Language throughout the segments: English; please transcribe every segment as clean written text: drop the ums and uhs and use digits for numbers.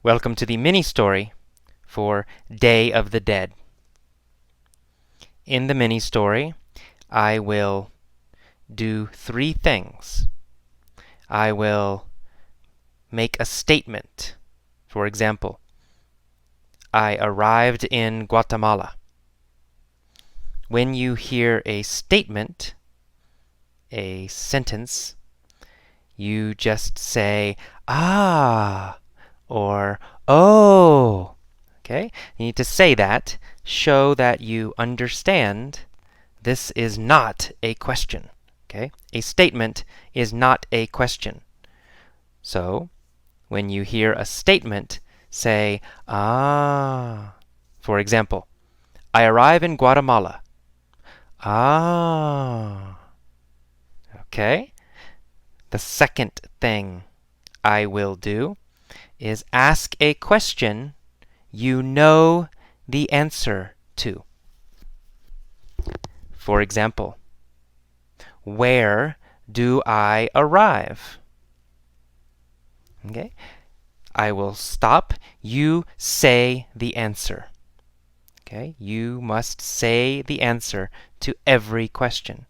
Welcome to the mini-story for Day of the Dead. In the mini-story, I will do three things. I will make a statement. For example, I arrived in Guatemala. When you hear a statement, a sentence, you just say, ah, or oh. Okay? You need to say that, show that you understand this is not a question. Okay? A statement is not a question. So, when you hear a statement, say, ah. For example, I arrive in Guatemala. Ah. Okay? The second thing I will do is ask a question you know the answer to. For example, where do I arrive? Okay? I will stop. You say the answer. Okay? You must say the answer to every question.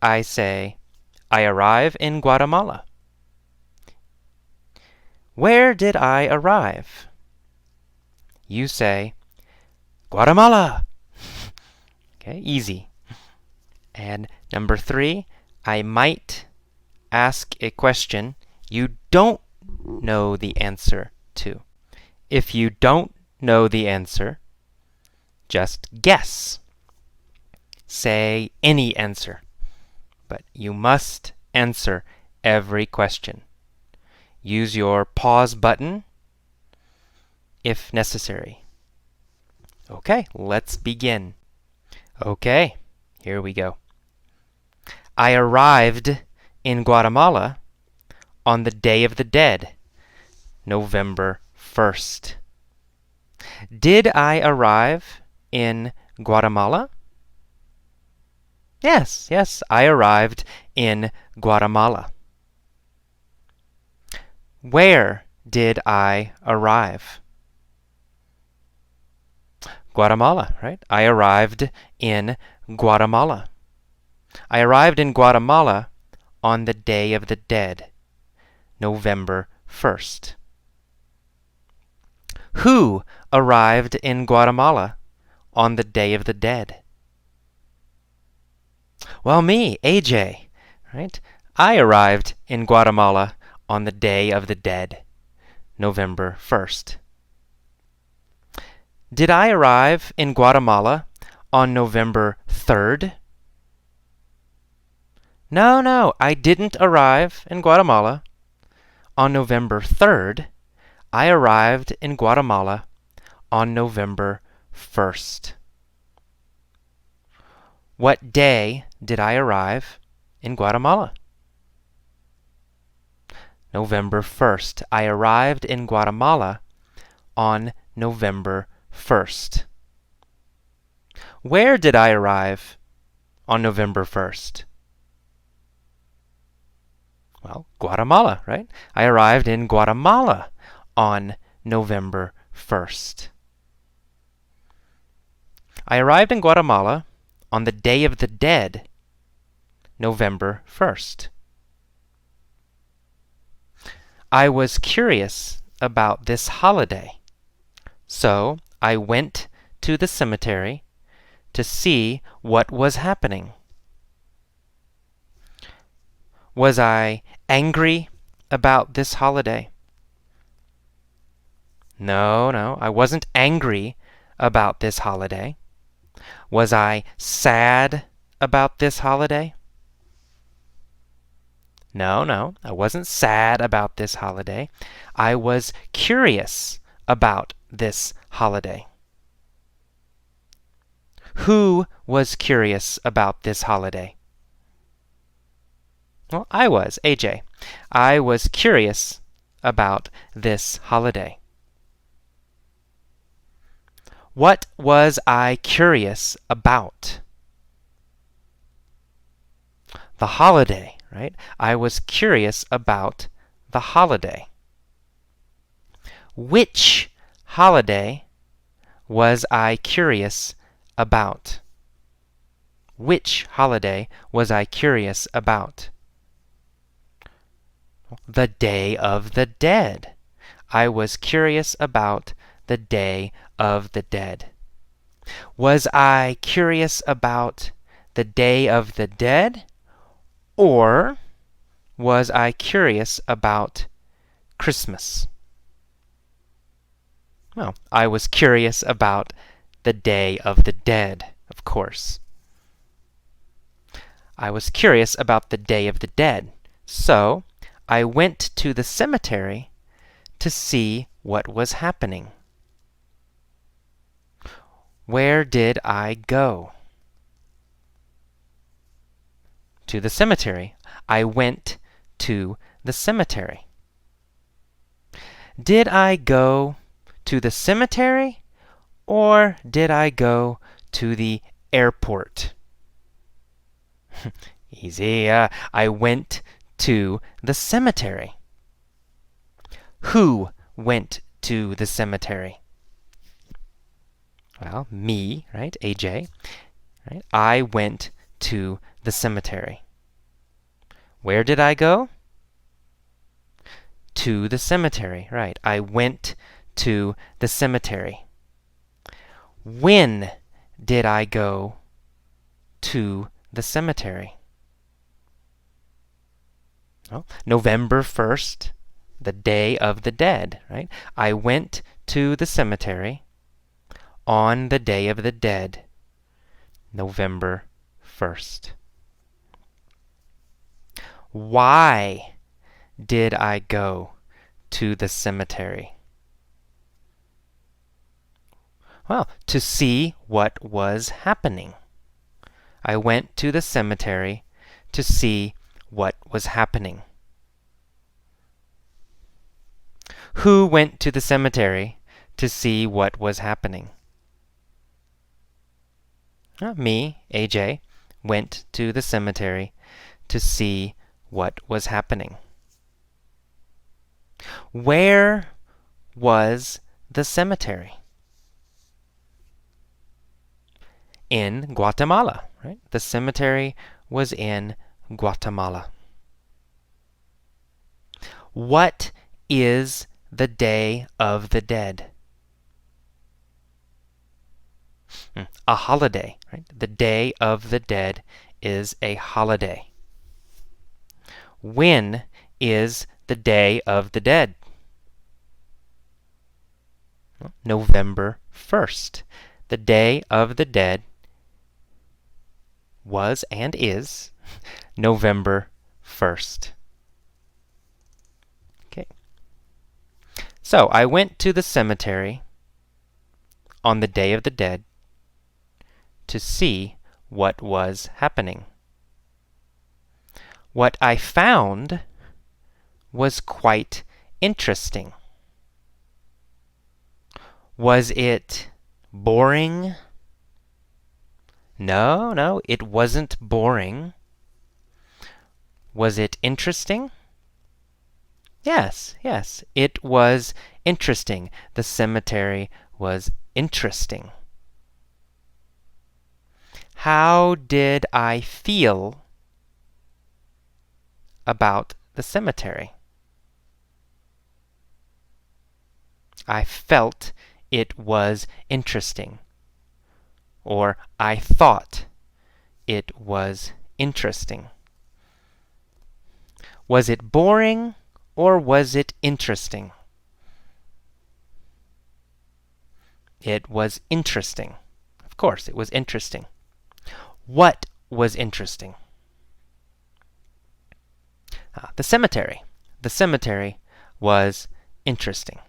I say, I arrive in Guatemala. Where did I arrive? You say, Guatemala. Okay, easy. And number 3, I might ask a question you don't know the answer to. If you don't know the answer, just guess. Say any answer. But you must answer every question. Use your pause button if necessary. Okay, let's begin. Okay, here we go. I arrived in Guatemala on the Day of the Dead, November 1st. Did I arrive in Guatemala? Yes, I arrived in Guatemala. Where did I arrive? Guatemala, right? I arrived in Guatemala. I arrived in Guatemala on the Day of the Dead, November 1st. Who arrived in Guatemala on the Day of the Dead? Well, me, AJ, right? I arrived in Guatemala on the Day of the Dead, November 1st. Did I arrive in Guatemala on November 3rd? No, I didn't arrive in Guatemala on November 3rd. I arrived in Guatemala on November 1st. What day did I arrive in Guatemala? November 1st. I arrived in Guatemala on November 1st. Where did I arrive on November 1st? Well, Guatemala, right? I arrived in Guatemala on November 1st. I arrived in Guatemala on the Day of the Dead, November 1st. I was curious about this holiday, so I went to the cemetery to see what was happening. Was I angry about this holiday? No, I wasn't angry about this holiday. Was I sad about this holiday? No, I wasn't sad about this holiday. I was curious about this holiday. Who was curious about this holiday? Well, I was, AJ. I was curious about this holiday. What was I curious about? The holiday, right? I was curious about the holiday. Which holiday was I curious about? Which holiday was I curious about? The Day of the Dead. I was curious about the Day of the Dead. Was I curious about the Day of the Dead, or was I curious about Christmas? Well, I was curious about the Day of the Dead, of course. I was curious about the Day of the Dead, so I went to the cemetery to see what was happening. Where did I go? To the cemetery. I went to the cemetery. Did I go to the cemetery, or did I go to the airport? Easy. I went to the cemetery. Who went to the cemetery? Well, me, right? AJ. Right? I went to the cemetery. Where did I go? To the cemetery, right. I went to the cemetery. When did I go to the cemetery? Well, November 1st, the Day of the Dead, right? I went to the cemetery on the Day of the Dead, November 1st. Why did I go to the cemetery? Well, to see what was happening. I went to the cemetery to see what was happening. Who went to the cemetery to see what was happening? Me, AJ, went to the cemetery to see what was happening. Where was the cemetery? In Guatemala, right? The cemetery was in Guatemala. What is the Day of the Dead? A holiday, right? The Day of the Dead is a holiday. When is the Day of the Dead? November 1st. The Day of the Dead was and is November 1st. Okay. So I went to the cemetery on the Day of the Dead to see what was happening. What I found was quite interesting. Was it boring? No, it wasn't boring. Was it interesting? Yes, it was interesting. The cemetery was interesting. How did I feel about the cemetery? I felt it was interesting. Or I thought it was interesting. Was it boring or was it interesting? It was interesting. Of course, it was interesting. What was interesting? The cemetery. The cemetery was interesting.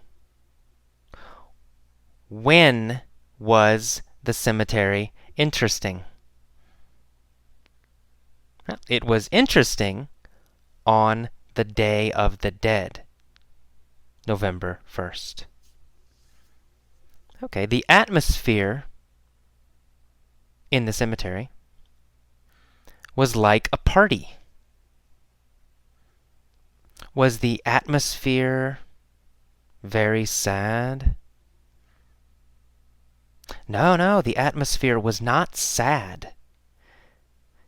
When was the cemetery interesting? It was interesting on the Day of the Dead, November 1st. Okay, the atmosphere in the cemetery was like a party. Was the atmosphere Very sad? No, no, the atmosphere was not sad.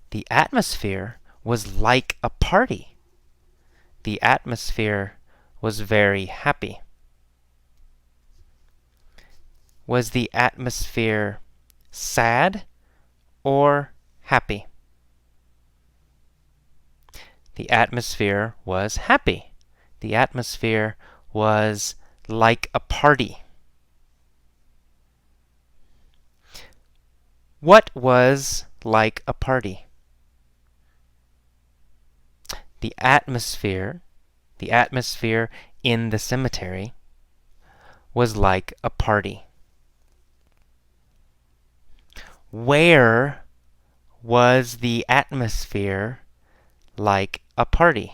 The atmosphere was like a party. The atmosphere was very happy. Was the atmosphere sad or happy? The atmosphere was happy. The atmosphere was like a party. What was like a party? The atmosphere in the cemetery was like a party. Where was the atmosphere like a party?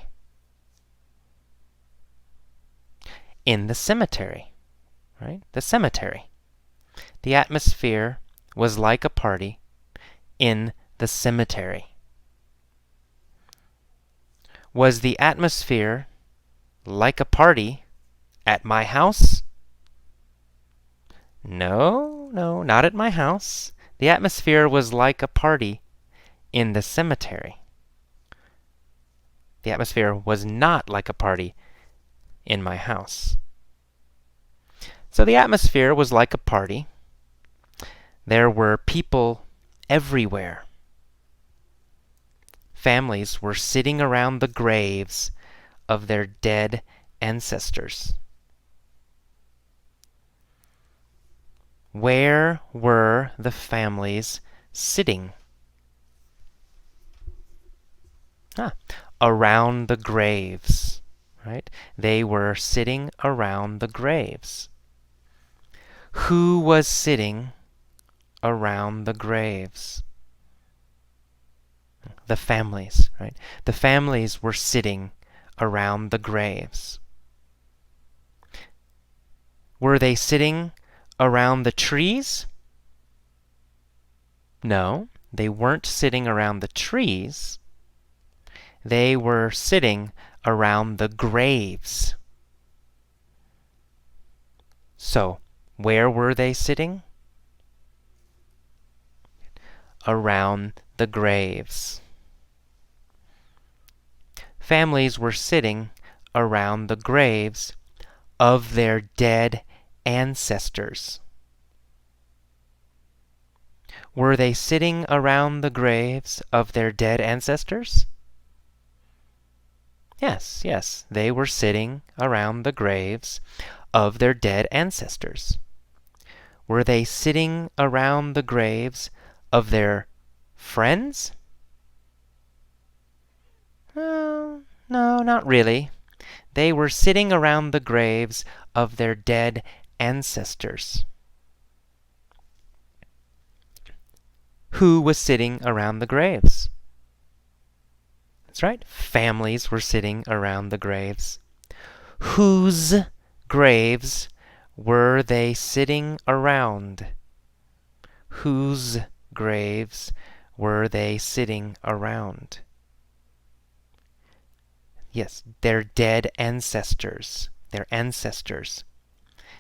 In the cemetery, right? The cemetery. The atmosphere was like a party in the cemetery. Was the atmosphere like a party at my house? No, no, not at my house. The atmosphere was like a party in the cemetery. The atmosphere was not like a party in my house. So the atmosphere was like a party. There were people everywhere. Families were sitting around the graves of their dead ancestors. Where were the families sitting? Around the graves, right? They were sitting around the graves. Who was sitting around the graves? The families, right? The families were sitting around the graves. Were they sitting around the trees? No, they weren't sitting around the trees. They were sitting around the graves. So, where were they sitting? Around the graves. Families were sitting around the graves of their dead ancestors. Were they sitting around the graves of their dead ancestors? Yes, yes, they were sitting around the graves of their dead ancestors. Were they sitting around the graves of their friends? No, not really. They were sitting around the graves of their dead ancestors. Who was sitting around the graves? That's right, families were sitting around the graves. Whose graves were they sitting around? Whose graves were they sitting around? Yes, their dead ancestors. Their ancestors.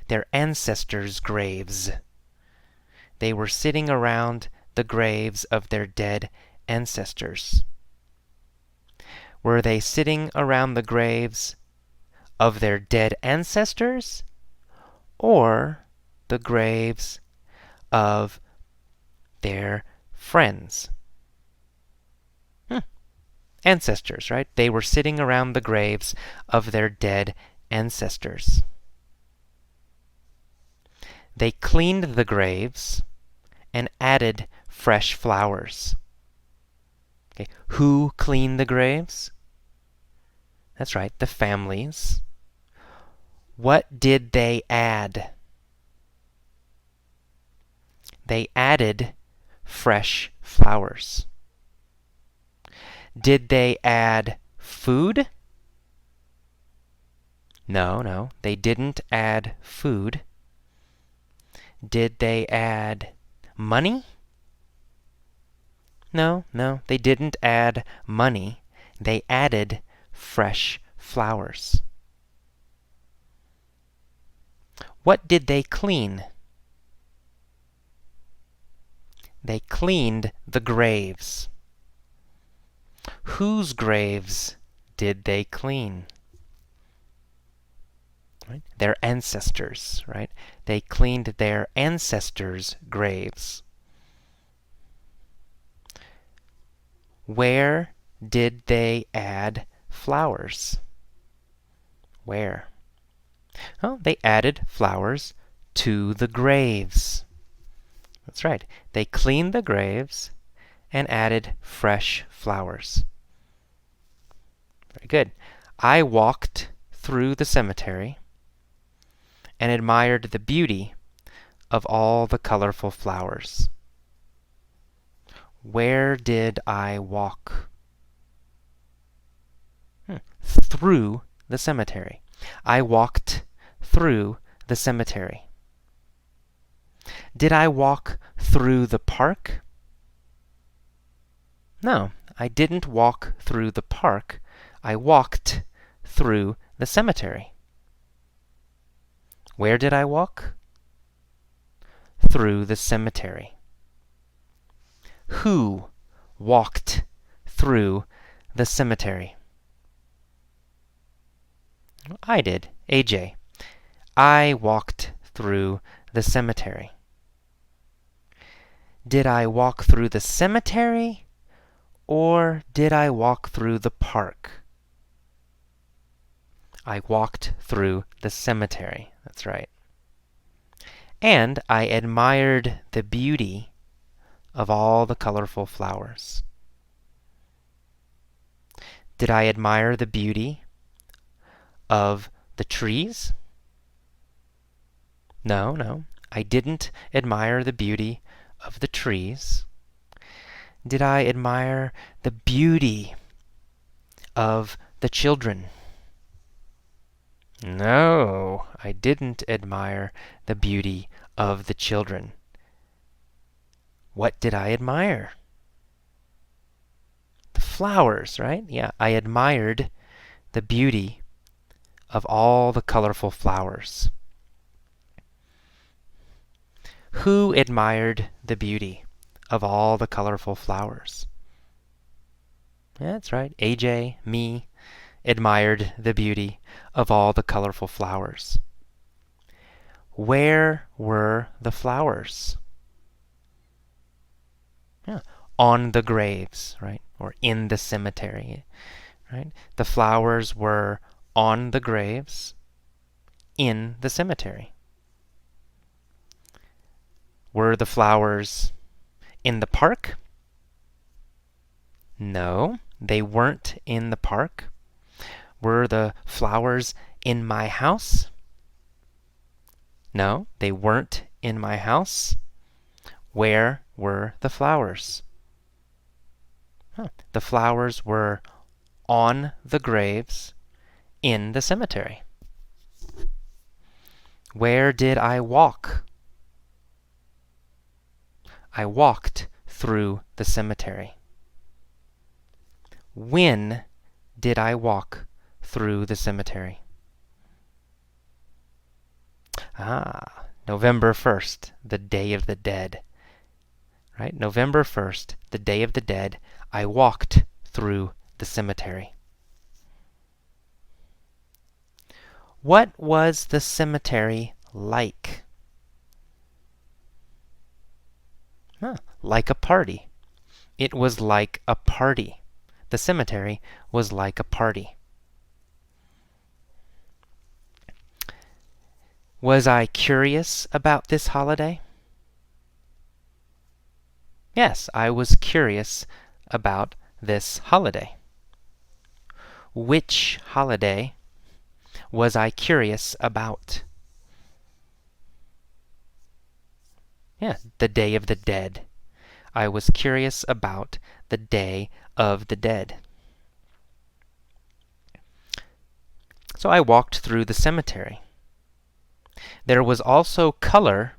Their ancestors' graves. They were sitting around the graves of their dead ancestors. Were they sitting around the graves of their dead ancestors or the graves of their friends? Ancestors, right? They were sitting around the graves of their dead ancestors. They cleaned the graves and added fresh flowers. Okay. Who cleaned the graves? That's right, the families. What did they add? They added fresh flowers. Did they add food? No, they didn't add food. Did they add money? No, they didn't add money. They added fresh flowers. What did they clean? They cleaned the graves. Whose graves did they clean? Right? Their ancestors, right? They cleaned their ancestors' graves. Where did they add flowers? Where? Oh, they added flowers to the graves. That's right. They cleaned the graves and added fresh flowers. Very good. I walked through the cemetery and admired the beauty of all the colorful flowers. Where did I walk? Through the cemetery. I walked through the cemetery. Did I walk through the park? No, I didn't walk through the park. I walked through the cemetery. Where did I walk? Through the cemetery. Who walked through the cemetery? I did, AJ. I walked through the cemetery. Did I walk through the cemetery, or did I walk through the park? I walked through the cemetery. That's right. And I admired the beauty of all the colorful flowers. Did I admire the beauty of the trees? No, I didn't admire the beauty of the trees. Did I admire the beauty of the children? No, I didn't admire the beauty of the children. What did I admire? The flowers, right? Yeah, I admired the beauty of all the colorful flowers. Who admired the beauty of all the colorful flowers? Yeah, that's right. AJ, me, admired the beauty of all the colorful flowers. Where were the flowers? Yeah, on the graves, right? Or in the cemetery, right? The flowers were on the graves in the cemetery. Were the flowers in the park? No, they weren't in the park. Were the flowers in my house? No, they weren't in my house. Where were the flowers? The flowers were on the graves in the cemetery. Where did I walk? I walked through the cemetery. When did I walk through the cemetery? November 1st, the Day of the Dead. Right? November 1st, the Day of the Dead, I walked through the cemetery. What was the cemetery like? Like a party. It was like a party. The cemetery was like a party. Was I curious about this holiday? Yes, I was curious about this holiday. Which holiday was I curious about? Yeah, the Day of the Dead. I was curious about the Day of the Dead. So I walked through the cemetery. There was also color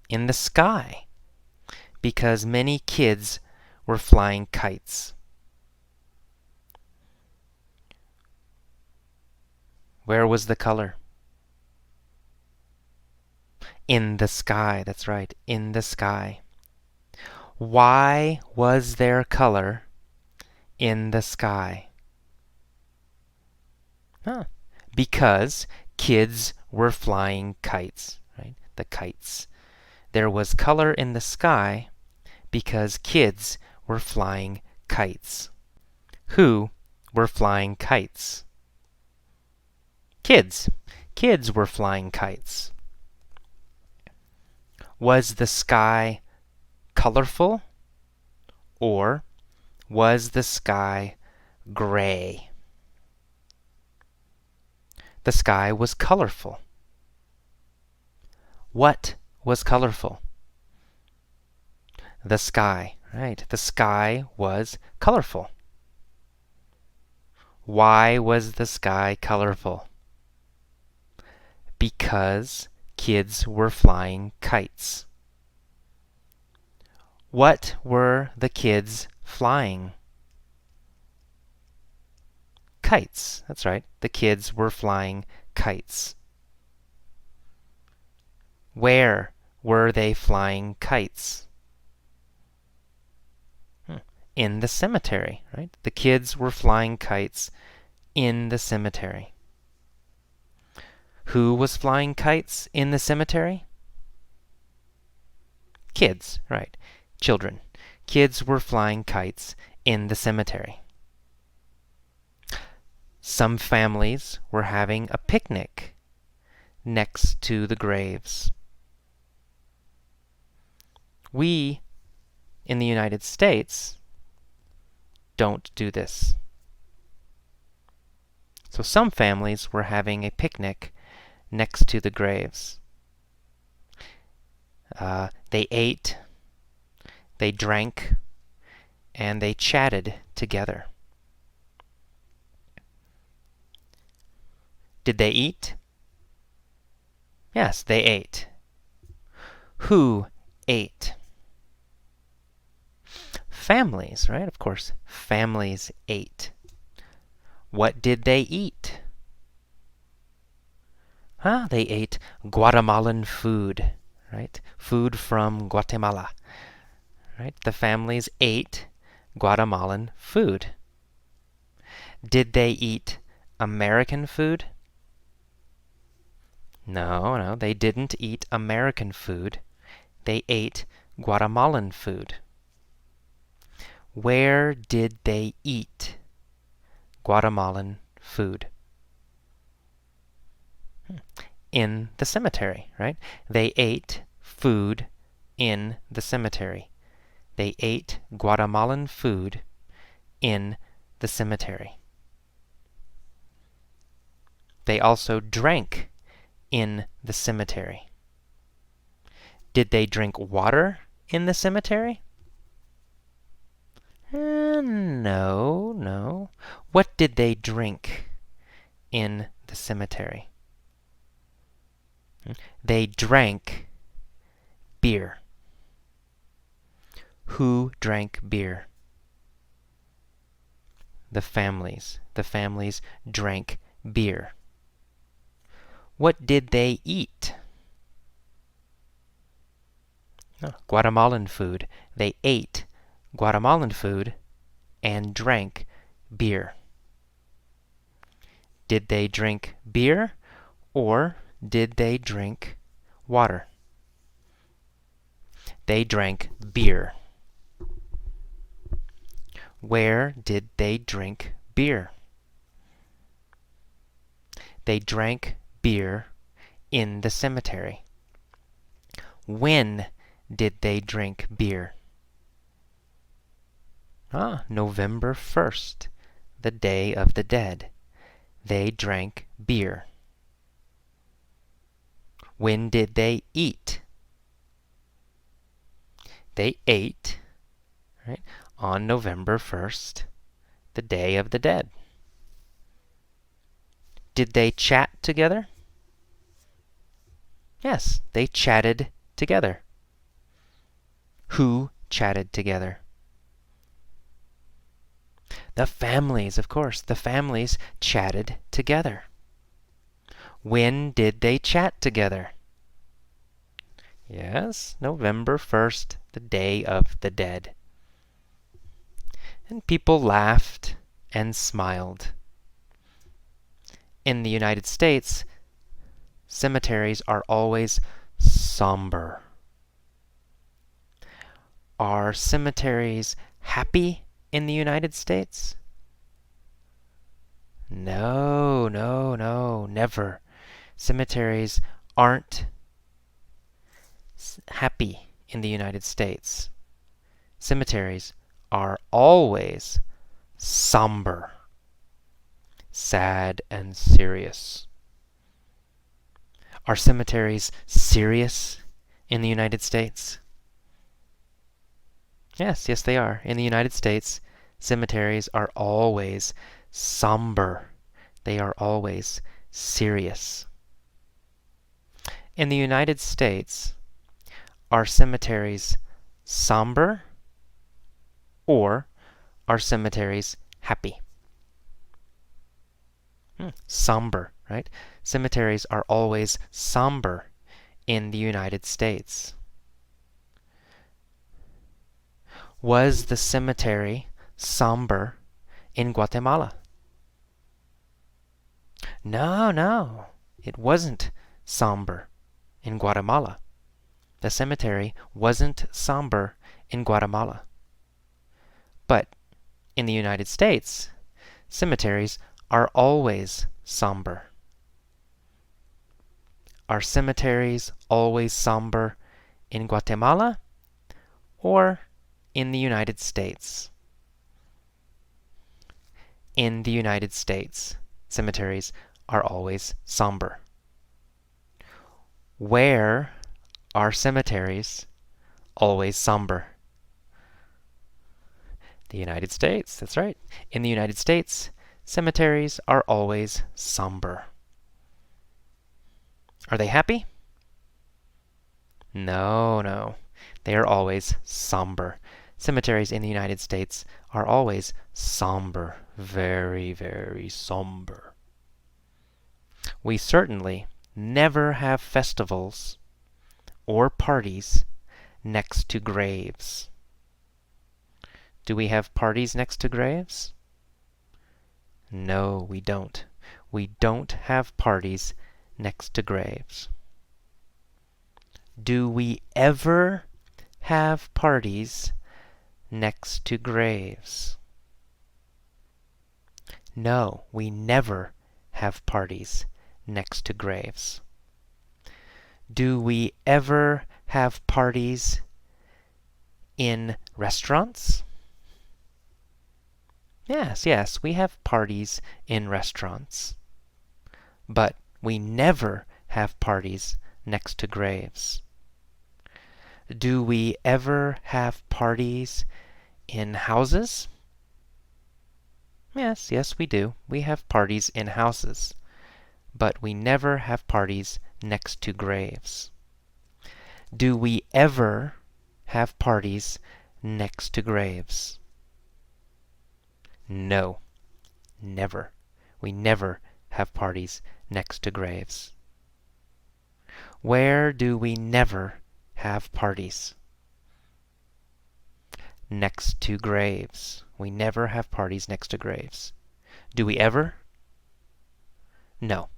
in the sky because many kids were flying kites. Where was the color? In the sky. That's right. In the sky. Why was there color in the sky? Huh. Because kids were flying kites, right? The kites. There was color in the sky because kids were flying kites. Who were flying kites? Kids. Kids were flying kites. Was the sky colorful or was the sky gray? The sky was colorful. What was colorful? The sky, right? The sky was colorful. Why was the sky colorful? Because kids were flying kites. What were the kids flying? Kites. That's right. The kids were flying kites. Where were they flying kites? In the cemetery, right? The kids were flying kites in the cemetery. Who was flying kites in the cemetery? Kids, right. Children. Kids were flying kites in the cemetery. Some families were having a picnic next to the graves. We, in the United States, don't do this. So some families were having a picnic next to the graves. They ate, they drank, and they chatted together. Did they eat? Yes, they ate. Who ate? Families, right? Of course, families ate. What did they eat? They ate Guatemalan food, right? Food from Guatemala, right? The families ate Guatemalan food. Did they eat American food? No, they didn't eat American food. They ate Guatemalan food. Where did they eat Guatemalan food? In the cemetery, right? They ate food in the cemetery. They ate Guatemalan food in the cemetery. They also drank in the cemetery. Did they drink water in the cemetery? No. What did they drink in the cemetery? They drank beer. Who drank beer? The families. The families drank beer. What did they eat? Guatemalan food. They ate Guatemalan food and drank beer. Did they drink beer or did they drink water? They drank beer. Where did they drink beer? They drank beer in the cemetery. When did they drink beer? November 1st, the Day of the Dead. They drank beer. When did they eat? They ate, right, on November 1st, the Day of the Dead. Did they chat together? Yes, they chatted together. Who chatted together? The families, of course. The families chatted together. When did they chat together? Yes, November 1st, the Day of the Dead. And people laughed and smiled. In the United States, cemeteries are always somber. Are cemeteries happy in the United States? No, no, no, never. Cemeteries aren't happy in the United States. Cemeteries are always somber, sad, and serious. Are cemeteries serious in the United States? Yes, yes, they are. In the United States, cemeteries are always somber. They are always serious. In the United States, are cemeteries somber or are cemeteries happy? Somber, right? Cemeteries are always somber in the United States. Was the cemetery somber in Guatemala? No, no, it wasn't somber in Guatemala. The cemetery wasn't somber in Guatemala. But in the United States, cemeteries are always somber. Are cemeteries always somber in Guatemala or in the United States? In the United States, cemeteries are always somber. Where are cemeteries always somber? The United States, that's right. In the United States, cemeteries are always somber. Are they happy? No, no. They are always somber. Cemeteries in the United States are always somber. Very, very somber. We certainly never have festivals or parties next to graves. Do we have parties next to graves? No, we don't. We don't have parties next to graves. Do we ever have parties next to graves? No, we never have parties next to graves. Do we ever have parties in restaurants? Yes, yes, we have parties in restaurants. But we never have parties next to graves. Do we ever have parties in houses? Yes, yes, we do. We have parties in houses. But we never have parties next to graves. Do we ever have parties next to graves? No, never. We never have parties next to graves. Where do we never have parties? Next to graves. We never have parties next to graves. Do we ever? No,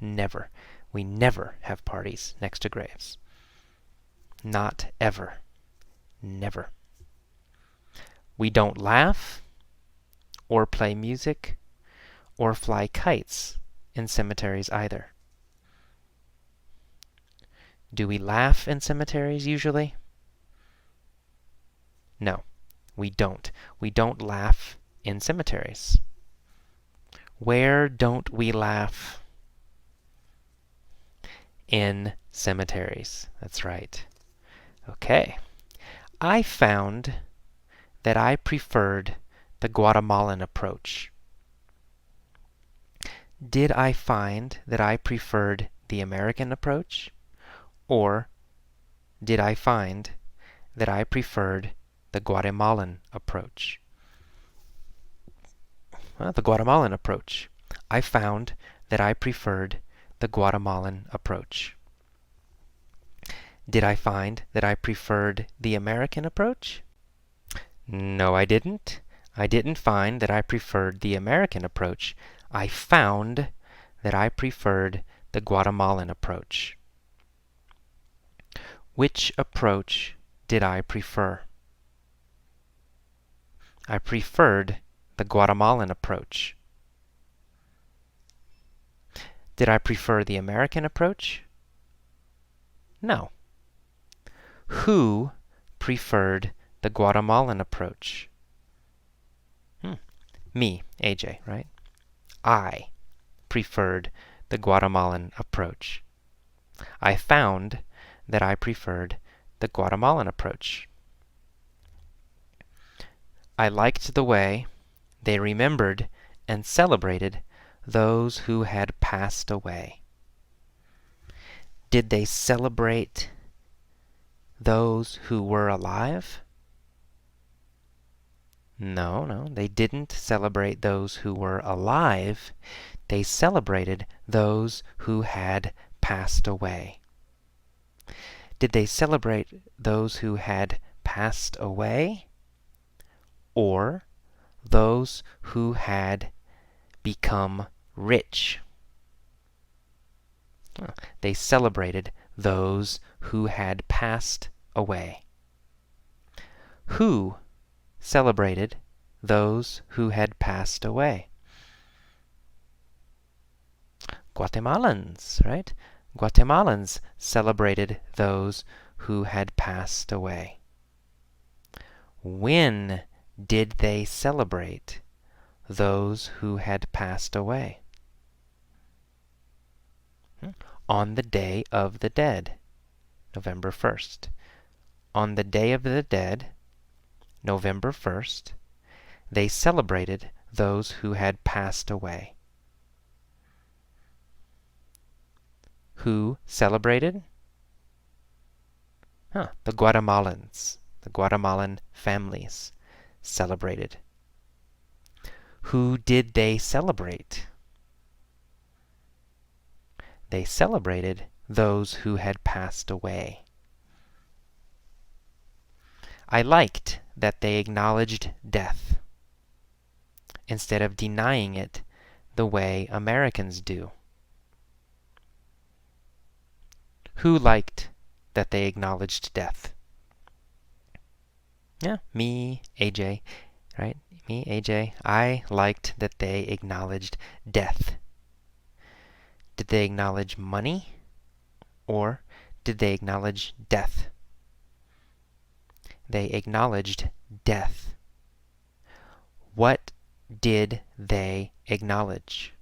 never. We never have parties next to graves. Not ever. Never. We don't laugh or play music or fly kites in cemeteries either. Do we laugh in cemeteries usually? No, we don't. We don't laugh in cemeteries. Where don't we laugh? In cemeteries. That's right. Okay. I found that I preferred the Guatemalan approach. Did I find that I preferred the American approach? Or did I find that I preferred the Guatemalan approach? Well, the Guatemalan approach. I found that I preferred the Guatemalan approach. Did I find that I preferred the American approach? No, I didn't. I didn't find that I preferred the American approach. I found that I preferred the Guatemalan approach. Which approach did I prefer? I preferred the Guatemalan approach. Did I prefer the American approach? No. Who preferred the Guatemalan approach? Me, AJ, right? I preferred the Guatemalan approach. I found that I preferred the Guatemalan approach. I liked the way they remembered and celebrated those who had passed away. Did they celebrate those who were alive? No, they didn't celebrate those who were alive. They celebrated those who had passed away. Did they celebrate those who had passed away? Or those who had become rich? They celebrated those who had passed away. Who celebrated those who had passed away? Guatemalans, right? Guatemalans celebrated those who had passed away. When did they celebrate those who had passed away? On the Day of the Dead, November 1st. On the Day of the Dead, November 1st, they celebrated those who had passed away. Who celebrated? The Guatemalans. The Guatemalan families celebrated. Who did they celebrate? They celebrated those who had passed away. I liked that they acknowledged death instead of denying it the way Americans do. Who liked that they acknowledged death? Yeah, me, AJ, right? Me, AJ. I liked that they acknowledged death. Did they acknowledge money? Or did they acknowledge death? They acknowledged death. What did they acknowledge?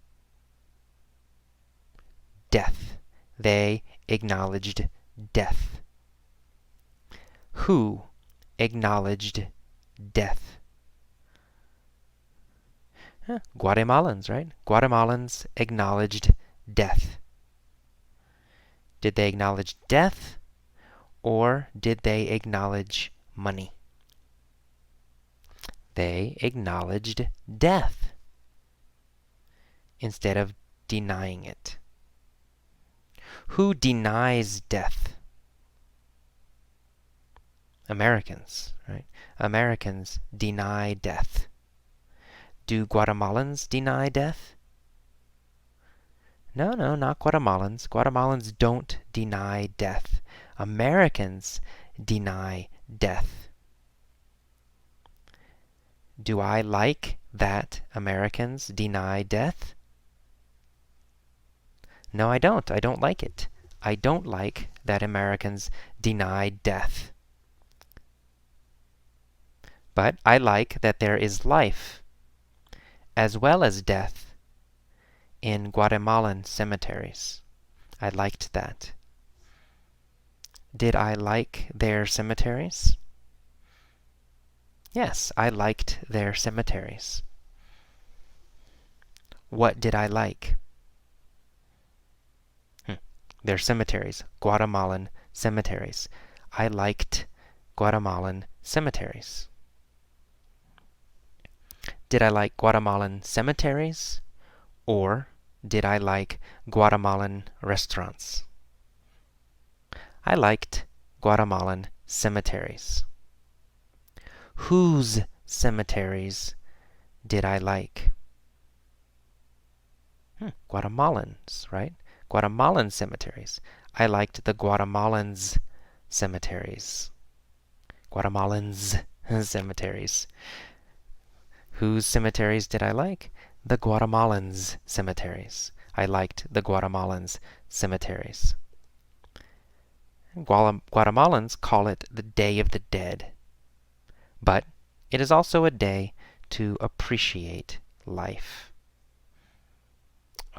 Death. They acknowledged death. Who acknowledged death? Guatemalans, right? Guatemalans acknowledged death. Did they acknowledge death, or did they acknowledge money? They acknowledged death instead of denying it. Who denies death? Americans, right? Americans deny death. Do Guatemalans deny death? No, not Guatemalans. Guatemalans don't deny death. Americans deny death. Do I like that Americans deny death? No, I don't. I don't like it. I don't like that Americans deny death. But I like that there is life as well as death in Guatemalan cemeteries. I liked that. Did I like their cemeteries? Yes, I liked their cemeteries. What did I like? Their cemeteries, Guatemalan cemeteries. I liked Guatemalan cemeteries. Did I like Guatemalan cemeteries, or did I like Guatemalan restaurants? I liked Guatemalan cemeteries. Whose cemeteries did I like? Guatemalans, right? Guatemalan cemeteries. I liked the Guatemalans' cemeteries. Guatemalans' cemeteries. Whose cemeteries did I like? The Guatemalans' cemeteries. I liked the Guatemalans' cemeteries. Guatemalans call it the Day of the Dead, but it is also a day to appreciate life.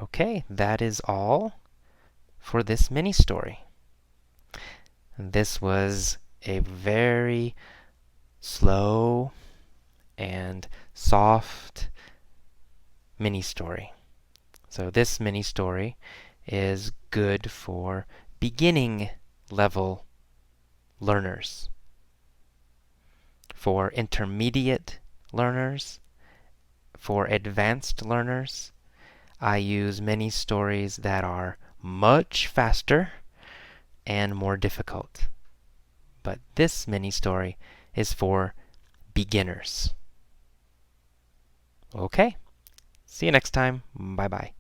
Okay, that is all for this mini story. This was a very slow and soft mini story. So this mini story is good for beginning level learners. For intermediate learners, for advanced learners, I use many stories that are much faster and more difficult. But this mini story is for beginners. Okay, see you next time. Bye-bye.